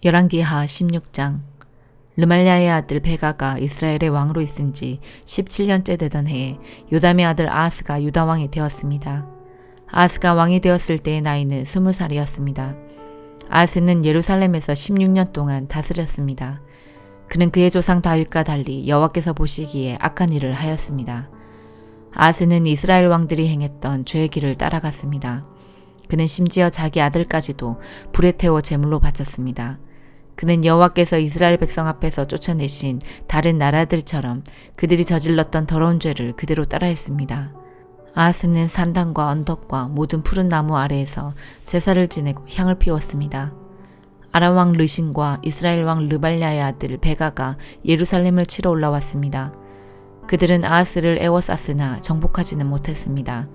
열왕기하 16장. 르말랴의 아들 베가가 이스라엘의 왕으로 있은 지 17년째 되던 해에 요담의 아들 아하스가 유다 왕이 되었습니다. 아하스가 왕이 되었을 때의 나이는 20살이었습니다. 아하스는 예루살렘에서 16년 동안 다스렸습니다. 그는 그의 조상 다윗과 달리 여호와께서 보시기에 악한 일을 하였습니다. 아하스는 이스라엘 왕들이 행했던 죄의 길을 따라갔습니다. 그는 심지어 자기 아들까지도 불에 태워 제물로 바쳤습니다. 그는 여호와께서 이스라엘 백성 앞에서 쫓아내신 다른 나라들처럼 그들이 저질렀던 더러운 죄를 그대로 따라했습니다. 아하스는 산당과 언덕과 모든 푸른 나무 아래에서 제사를 지내고 향을 피웠습니다. 아람 왕 르신과 이스라엘 왕 르발랴의 아들 베가가 예루살렘을 치러 올라왔습니다. 그들은 아하스를 에워쌌으나 정복하지는 못했습니다.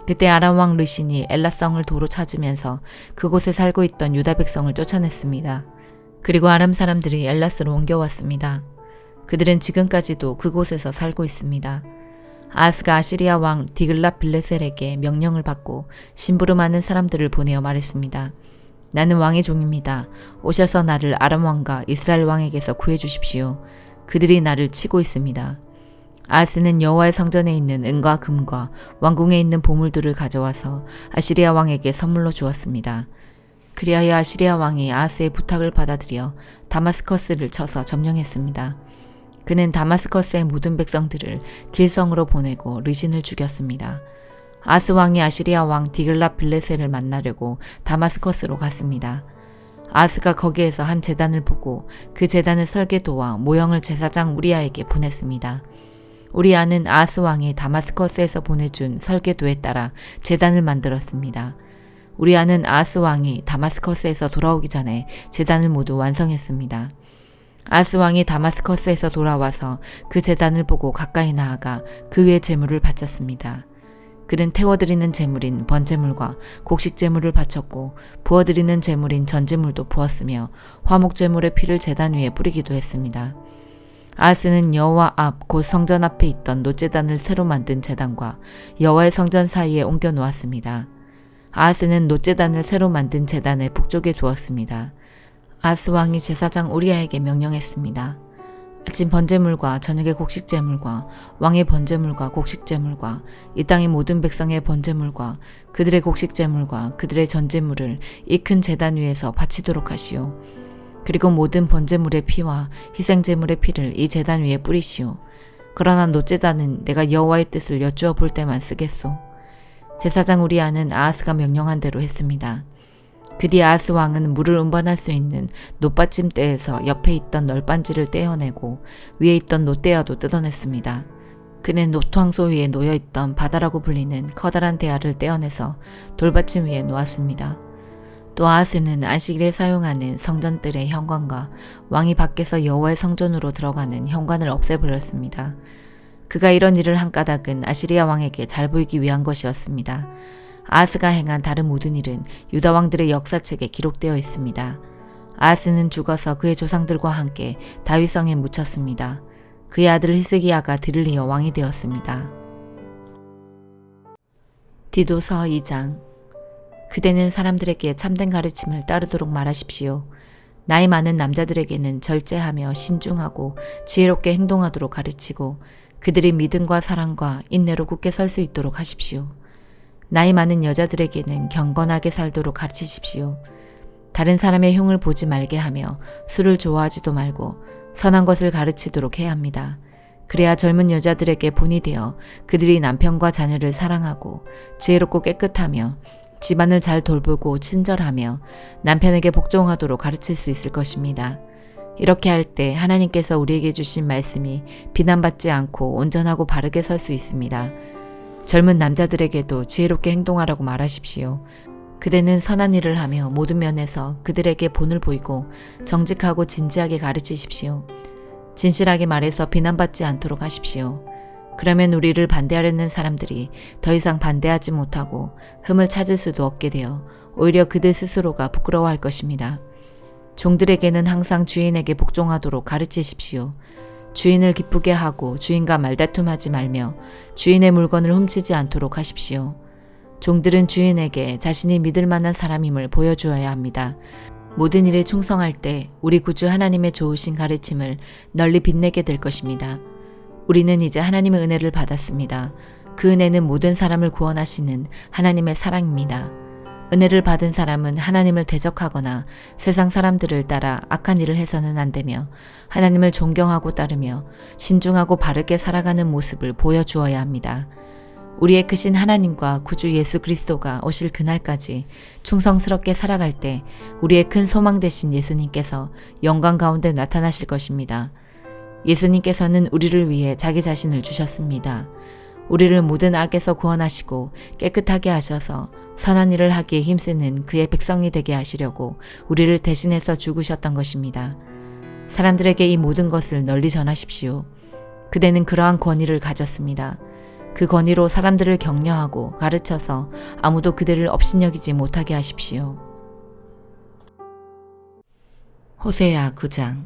그때 아람 왕 르신이 엘라성을 도로 찾으면서 그곳에 살고 있던 유다 백성을 쫓아냈습니다. 그리고 아람 사람들이 엘라스로 옮겨왔습니다. 그들은 지금까지도 그곳에서 살고 있습니다. 아하스가 아시리아 왕 디글랏 빌레셀에게 명령을 받고 심부름하는 사람들을 보내어 말했습니다. 나는 왕의 종입니다. 오셔서 나를 아람 왕과 이스라엘 왕에게서 구해주십시오. 그들이 나를 치고 있습니다. 아하스는 여호와의 성전에 있는 은과 금과 왕궁에 있는 보물들을 가져와서 아시리아 왕에게 선물로 주었습니다. 그리하여 아시리아 왕이 아하스의 부탁을 받아들여 다마스커스를 쳐서 점령했습니다. 그는 다마스커스의 모든 백성들을 길성으로 보내고 르신을 죽였습니다. 아하스 왕이 아시리아 왕 디글랏 빌레셀을 만나려고 다마스커스로 갔습니다. 아하스가 거기에서 한 제단을 보고 그 제단의 설계도와 모형을 제사장 우리아에게 보냈습니다. 우리아는 아하스 왕이 다마스커스에서 보내준 설계도에 따라 제단을 만들었습니다. 우리아는 아하스 왕이 다마스커스에서 돌아오기 전에 제단을 모두 완성했습니다. 아하스 왕이 다마스커스에서 돌아와서 그 제단을 보고 가까이 나아가 그 위에 제물을 바쳤습니다. 그는 태워드리는 제물인 번제물과 곡식제물을 바쳤고 부어드리는 제물인 전제물도 부었으며 화목제물의 피를 제단 위에 뿌리기도 했습니다. 아하스는 여호와 앞 곧 성전 앞에 있던 놋제단을 새로 만든 제단과 여호와의 성전 사이에 옮겨 놓았습니다. 아하스는 놋제단을 새로 만든 제단의 북쪽에 두었습니다. 아하스 왕이 제사장 우리아에게 명령했습니다. 아침 번제물과 저녁의 곡식제물과 왕의 번제물과 곡식제물과 이 땅의 모든 백성의 번제물과 그들의 곡식제물과 그들의 전제물을 이 큰 제단 위에서 바치도록 하시오. 그리고 모든 번제물의 피와 희생제물의 피를 이 제단 위에 뿌리시오. 그러나 놋제단은 내가 여호와의 뜻을 여쭈어 볼 때만 쓰겠소. 제사장 우리아는 아하스가 명령한 대로 했습니다. 그 뒤 아하스 왕은 물을 운반할 수 있는 놋받침대에서 옆에 있던 널빤지를 떼어내고 위에 있던 놋대야도 뜯어냈습니다. 그는 놋황소 위에 놓여있던 바다라고 불리는 커다란 대야를 떼어내서 돌받침 위에 놓았습니다. 또 아하스는 안식일에 사용하는 성전들의 현관과 왕이 밖에서 여호와의 성전으로 들어가는 현관을 없애버렸습니다. 그가 이런 일을 한 까닭은 아시리아 왕에게 잘 보이기 위한 것이었습니다. 아하스가 행한 다른 모든 일은 유다 왕들의 역사책에 기록되어 있습니다. 아하스는 죽어서 그의 조상들과 함께 다윗성에 묻혔습니다. 그의 아들 히스기야가 들을 이어 왕이 되었습니다. 디도서 2장. 그대는 사람들에게 참된 가르침을 따르도록 말하십시오. 나이 많은 남자들에게는 절제하며 신중하고 지혜롭게 행동하도록 가르치고 그들이 믿음과 사랑과 인내로 굳게 설 수 있도록 하십시오. 나이 많은 여자들에게는 경건하게 살도록 가르치십시오. 다른 사람의 흉을 보지 말게 하며 술을 좋아하지도 말고 선한 것을 가르치도록 해야 합니다. 그래야 젊은 여자들에게 본이 되어 그들이 남편과 자녀를 사랑하고 지혜롭고 깨끗하며 집안을 잘 돌보고 친절하며 남편에게 복종하도록 가르칠 수 있을 것입니다. 이렇게 할 때 하나님께서 우리에게 주신 말씀이 비난받지 않고 온전하고 바르게 설 수 있습니다. 젊은 남자들에게도 지혜롭게 행동하라고 말하십시오. 그대는 선한 일을 하며 모든 면에서 그들에게 본을 보이고 정직하고 진지하게 가르치십시오. 진실하게 말해서 비난받지 않도록 하십시오. 그러면 우리를 반대하려는 사람들이 더 이상 반대하지 못하고 흠을 찾을 수도 없게 되어 오히려 그들 스스로가 부끄러워할 것입니다. 종들에게는 항상 주인에게 복종하도록 가르치십시오. 주인을 기쁘게 하고 주인과 말다툼하지 말며 주인의 물건을 훔치지 않도록 하십시오. 종들은 주인에게 자신이 믿을 만한 사람임을 보여주어야 합니다. 모든 일에 충성할 때 우리 구주 하나님의 좋으신 가르침을 널리 빛내게 될 것입니다. 우리는 이제 하나님의 은혜를 받았습니다. 그 은혜는 모든 사람을 구원하시는 하나님의 사랑입니다. 은혜를 받은 사람은 하나님을 대적하거나 세상 사람들을 따라 악한 일을 해서는 안 되며 하나님을 존경하고 따르며 신중하고 바르게 살아가는 모습을 보여주어야 합니다. 우리의 크신 하나님과 구주 예수 그리스도가 오실 그날까지 충성스럽게 살아갈 때 우리의 큰 소망 되신 예수님께서 영광 가운데 나타나실 것입니다. 예수님께서는 우리를 위해 자기 자신을 주셨습니다. 우리를 모든 악에서 구원하시고 깨끗하게 하셔서 선한 일을 하기에 힘쓰는 그의 백성이 되게 하시려고 우리를 대신해서 죽으셨던 것입니다. 사람들에게 이 모든 것을 널리 전하십시오. 그대는 그러한 권위를 가졌습니다. 그 권위로 사람들을 격려하고 가르쳐서 아무도 그대를 업신여기지 못하게 하십시오. 호세아 9장.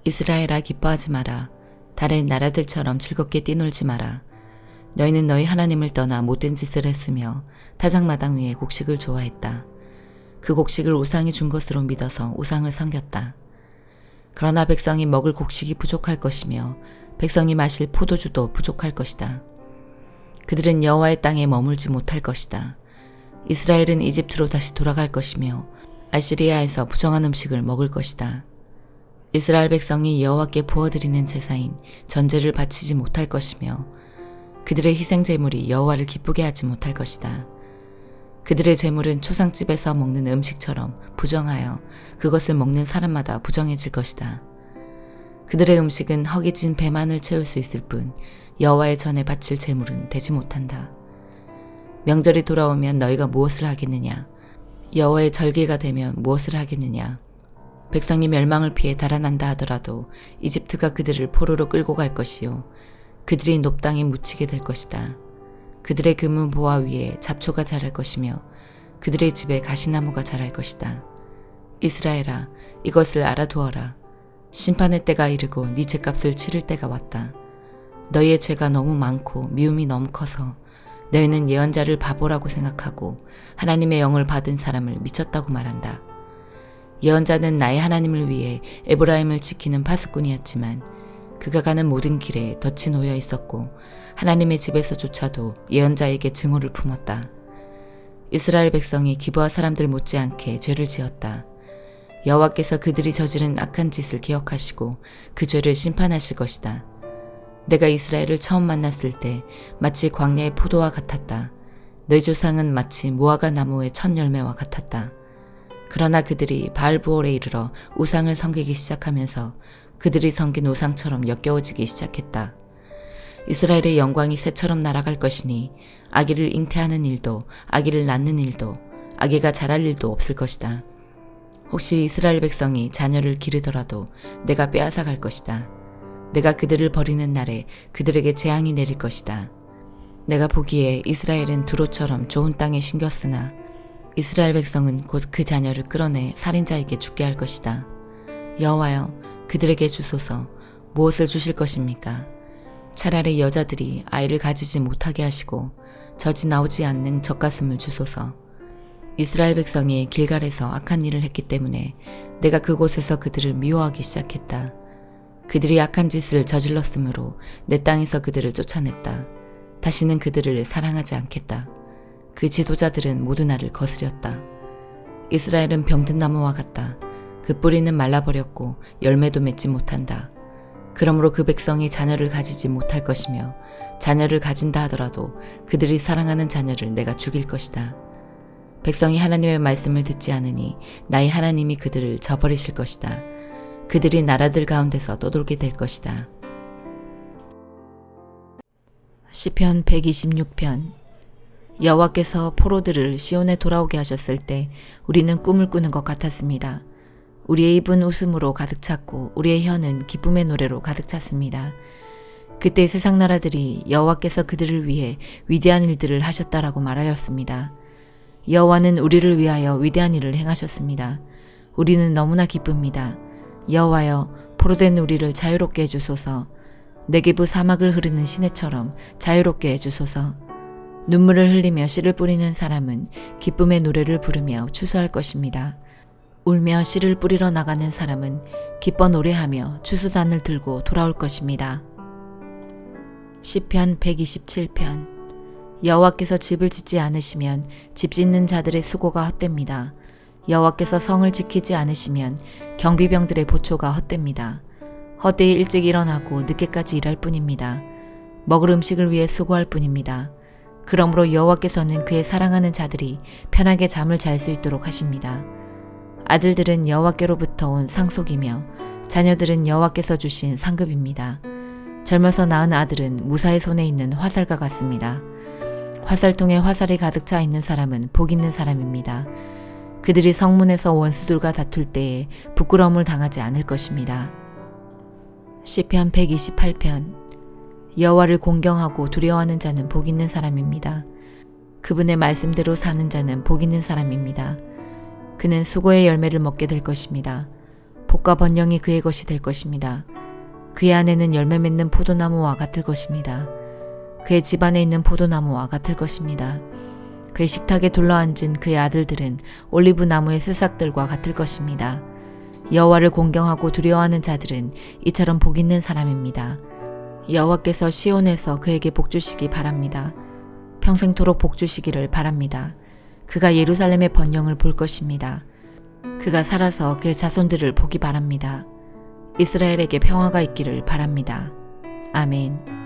이스라엘아 기뻐하지 마라. 다른 나라들처럼 즐겁게 뛰놀지 마라. 너희는 너희 하나님을 떠나 못된 짓을 했으며 타작마당 위에 곡식을 좋아했다. 그 곡식을 우상이 준 것으로 믿어서 우상을 섬겼다. 그러나 백성이 먹을 곡식이 부족할 것이며 백성이 마실 포도주도 부족할 것이다. 그들은 여호와의 땅에 머물지 못할 것이다. 이스라엘은 이집트로 다시 돌아갈 것이며 아시리아에서 부정한 음식을 먹을 것이다. 이스라엘 백성이 여호와께 부어드리는 제사인 전제를 바치지 못할 것이며 그들의 희생제물이 여호와를 기쁘게 하지 못할 것이다. 그들의 제물은 초상집에서 먹는 음식처럼 부정하여 그것을 먹는 사람마다 부정해질 것이다. 그들의 음식은 허기진 배만을 채울 수 있을 뿐 여호와의 전에 바칠 제물은 되지 못한다. 명절이 돌아오면 너희가 무엇을 하겠느냐? 여호와의 절기가 되면 무엇을 하겠느냐? 백성이 멸망을 피해 달아난다 하더라도 이집트가 그들을 포로로 끌고 갈 것이요 그들이 높당에 묻히게 될 것이다. 그들의 금은 보화 위에 잡초가 자랄 것이며 그들의 집에 가시나무가 자랄 것이다. 이스라엘아, 이것을 알아두어라. 심판의 때가 이르고 네 죄값을 치를 때가 왔다. 너희의 죄가 너무 많고 미움이 너무 커서 너희는 예언자를 바보라고 생각하고 하나님의 영을 받은 사람을 미쳤다고 말한다. 예언자는 나의 하나님을 위해 에브라임을 지키는 파수꾼이었지만 그가 가는 모든 길에 덫이 놓여 있었고 하나님의 집에서조차도 예언자에게 증오를 품었다. 이스라엘 백성이 기브아 사람들 못지않게 죄를 지었다. 여호와께서 그들이 저지른 악한 짓을 기억하시고 그 죄를 심판하실 것이다. 내가 이스라엘을 처음 만났을 때 마치 광야의 포도와 같았다. 너희 조상은 마치 무화과 나무의 첫 열매와 같았다. 그러나 그들이 바알브올에 이르러 우상을 섬기기 시작하면서 그들이 섬긴 우상처럼 역겨워지기 시작했다. 이스라엘의 영광이 새처럼 날아갈 것이니 아기를 잉태하는 일도 아기를 낳는 일도 아기가 자랄 일도 없을 것이다. 혹시 이스라엘 백성이 자녀를 기르더라도 내가 빼앗아 갈 것이다. 내가 그들을 버리는 날에 그들에게 재앙이 내릴 것이다. 내가 보기에 이스라엘은 두로처럼 좋은 땅에 심겼으나 이스라엘 백성은 곧 그 자녀를 끌어내 살인자에게 죽게 할 것이다. 여호와여, 그들에게 주소서. 무엇을 주실 것입니까? 차라리 여자들이 아이를 가지지 못하게 하시고 젖이 나오지 않는 젖가슴을 주소서. 이스라엘 백성이 길갈에서 악한 일을 했기 때문에 내가 그곳에서 그들을 미워하기 시작했다. 그들이 악한 짓을 저질렀으므로 내 땅에서 그들을 쫓아냈다. 다시는 그들을 사랑하지 않겠다. 그 지도자들은 모두 나를 거스렸다. 이스라엘은 병든 나무와 같다. 그 뿌리는 말라버렸고 열매도 맺지 못한다. 그러므로 그 백성이 자녀를 가지지 못할 것이며 자녀를 가진다 하더라도 그들이 사랑하는 자녀를 내가 죽일 것이다. 백성이 하나님의 말씀을 듣지 않으니 나의 하나님이 그들을 저버리실 것이다. 그들이 나라들 가운데서 떠돌게 될 것이다. 시편 126편. 여호와께서 포로들을 시온에 돌아오게 하셨을 때 우리는 꿈을 꾸는 것 같았습니다. 우리의 입은 웃음으로 가득 찼고 우리의 혀는 기쁨의 노래로 가득 찼습니다. 그때 세상 나라들이 여호와께서 그들을 위해 위대한 일들을 하셨다라고 말하였습니다. 여호와는 우리를 위하여 위대한 일을 행하셨습니다. 우리는 너무나 기쁩니다. 여호와여, 포로된 우리를 자유롭게 해주소서. 네게부 사막을 흐르는 시내처럼 자유롭게 해주소서. 눈물을 흘리며 씨를 뿌리는 사람은 기쁨의 노래를 부르며 추수할 것입니다. 울며 씨를 뿌리러 나가는 사람은 기뻐 노래하며 추수단을 들고 돌아올 것입니다. 시편 127편. 여호와께서 집을 짓지 않으시면 집 짓는 자들의 수고가 헛됩니다. 여호와께서 성을 지키지 않으시면 경비병들의 보초가 헛됩니다. 헛되이 일찍 일어나고 늦게까지 일할 뿐입니다. 먹을 음식을 위해 수고할 뿐입니다. 그러므로 여호와께서는 그의 사랑하는 자들이 편하게 잠을 잘 수 있도록 하십니다. 아들들은 여호와께로부터 온 상속이며 자녀들은 여호와께서 주신 상급입니다. 젊어서 낳은 아들은 무사의 손에 있는 화살과 같습니다. 화살통에 화살이 가득 차 있는 사람은 복 있는 사람입니다. 그들이 성문에서 원수들과 다툴 때에 부끄러움을 당하지 않을 것입니다. 시편 128편. 여호와를 공경하고 두려워하는 자는 복 있는 사람입니다. 그분의 말씀대로 사는 자는 복 있는 사람입니다. 그는 수고의 열매를 먹게 될 것입니다. 복과 번영이 그의 것이 될 것입니다. 그의 안에는 열매 맺는 포도나무와 같을 것입니다. 그의 집안에 있는 포도나무와 같을 것입니다. 그의 식탁에 둘러앉은 그의 아들들은 올리브 나무의 새싹들과 같을 것입니다. 여호와를 공경하고 두려워하는 자들은 이처럼 복 있는 사람입니다. 여호와께서 시온에서 그에게 복 주시기 바랍니다. 평생토록 복 주시기를 바랍니다. 그가 예루살렘의 번영을 볼 것입니다. 그가 살아서 그의 자손들을 보기 바랍니다. 이스라엘에게 평화가 있기를 바랍니다. 아멘.